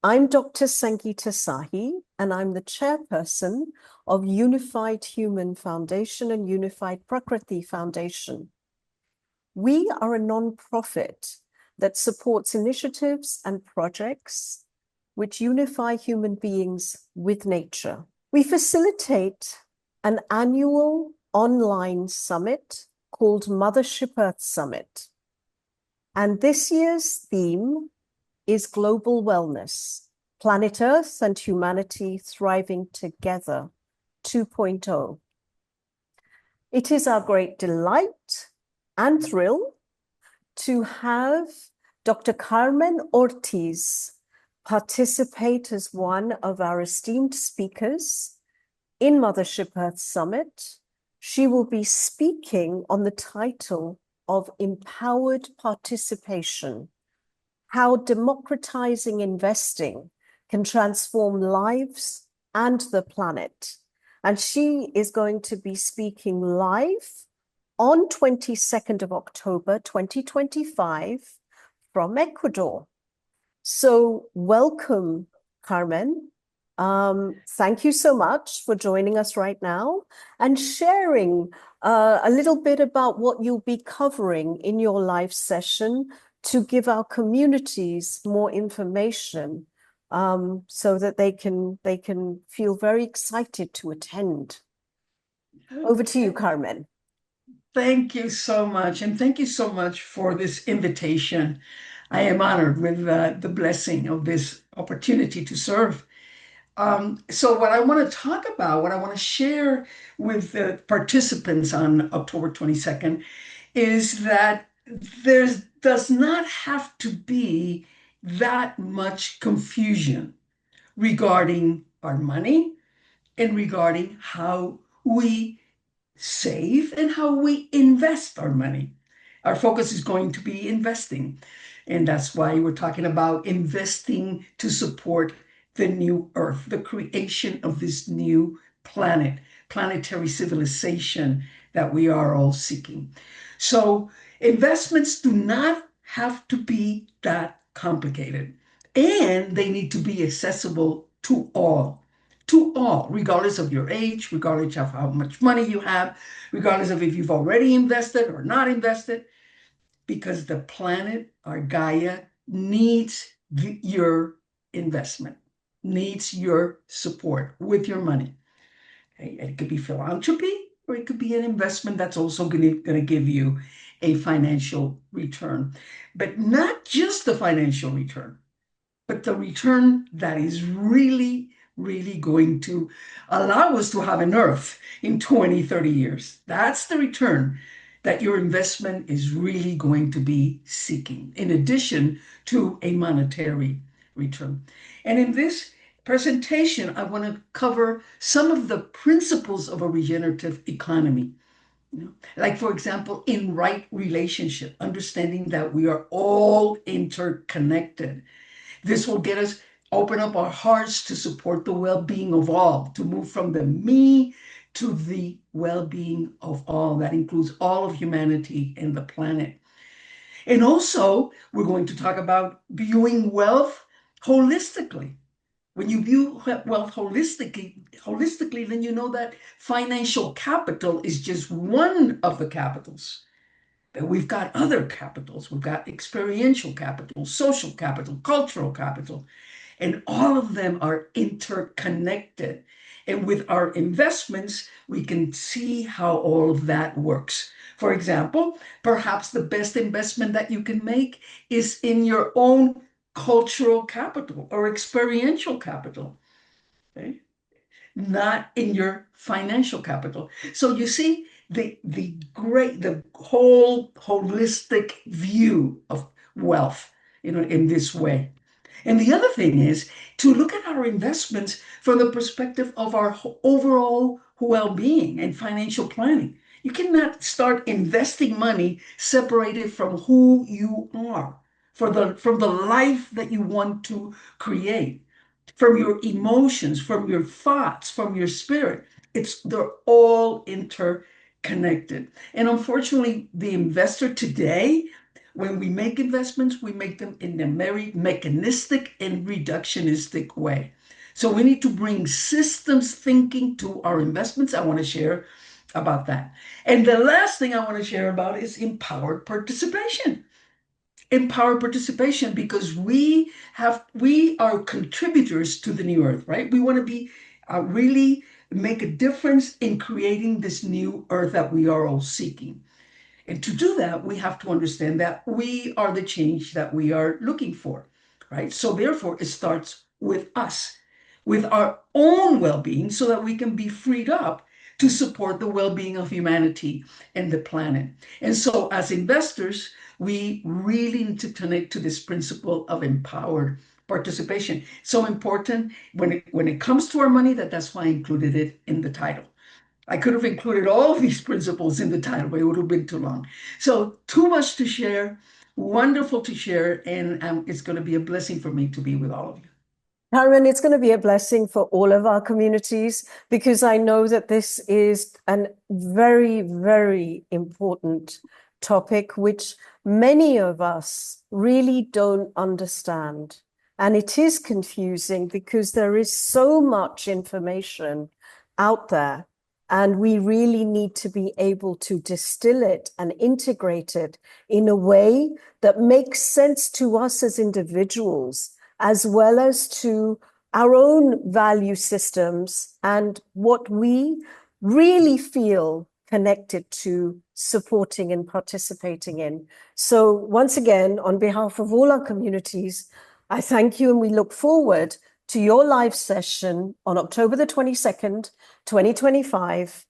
I'm Dr. Sangeeta Sahi, and I'm the chairperson of Unified Human Foundation and Unified Prakriti Foundation. We are a nonprofit that supports initiatives and projects which unify human beings with nature. We facilitate an annual online summit called Mothership Earth Summit. And this year's theme is global wellness, planet Earth and humanity thriving together 2.0. It is our great delight and thrill to have Dr. Carmen Ortiz participate as one of our esteemed speakers in Mothership Earth Summit. She will be speaking on the title of Empowered Participation: How Democratizing Investing Can Transform Lives and the Planet. And she is going to be speaking live on 22nd of October, 2025 from Ecuador. So welcome, Carmen. Thank you so much for joining us right now and sharing a little bit about what you'll be covering in your live session to give our communities more information so that they can feel very excited to attend. Over to you, Carmen. Thank you so much. And thank you so much for this invitation. I am honored with the blessing of this opportunity to serve. So what I want to talk about, what I want to share with the participants on October 22nd is that there does not have to be that much confusion regarding our money and regarding how we save and how we invest our money. Our focus is going to be investing. And that's why we're talking about investing to support the new earth, the creation of this new planet, planetary civilization that we are all seeking. So investments do not have to be that complicated, and they need to be accessible to all, regardless of your age, regardless of how much money you have, regardless of if you've already invested or not invested, because the planet, our Gaia, needs your investment, needs your support with your money. Okay? It could be philanthropy, or it could be an investment that's also going to give you a financial return, but not just the financial return, but the return that is really going to allow us to have an earth in 20, 30 years. That's the return that your investment is really going to be seeking, in addition to a monetary return. And in this presentation, I want to cover some of the principles of a regenerative economy. Like, for example, in right relationship, understanding that we are all interconnected. This will get us open up our hearts to support the well-being of all, to move from the me to the well-being of all. That includes all of humanity and the planet. And also, we're going to talk about viewing wealth holistically. When you view wealth holistically, then you know that financial capital is just one of the capitals. But we've got other capitals. We've got experiential capital, social capital, cultural capital, and all of them are interconnected. And with our investments, we can see how all of that works. For example, perhaps the best investment that you can make is in your own cultural capital or experiential capital, okay? Not in your financial capital. So you see the whole holistic view of wealth, in this way. And the other thing is to look at our investments from the perspective of our overall well-being and financial planning. You cannot start investing money separated from who you are, from the life that you want to create, from your emotions, from your thoughts, from your spirit. They're all interconnected. And unfortunately, the investor today when we make investments, we make them in a very mechanistic and reductionistic way. So we need to bring systems thinking to our investments. I want to share about that. And the last thing I want to share about is empowered participation. Empowered participation, because we are contributors to the new earth, right? We want to be really make a difference in creating this new earth that we are all seeking. And to do that, we have to understand that we are the change that we are looking for, right? So therefore, it starts with us, with our own well-being, so that we can be freed up to support the well-being of humanity and the planet. And so as investors, we really need to connect to this principle of empowered participation. So important when it comes to our money, that's why I included it in the title. I could have included all of these principles in the title, but it would have been too long. So too much to share, wonderful to share, and it's going to be a blessing for me to be with all of you. Carmen, it's going to be a blessing for all of our communities, because I know that this is a very, very important topic, which many of us really don't understand. And it is confusing because there is so much information out there, and we really need to be able to distill it and integrate it in a way that makes sense to us as individuals, as well as to our own value systems and what we really feel connected to supporting and participating in. So once again, on behalf of all our communities, I thank you, and we look forward to your live session on October the 22nd, 2025,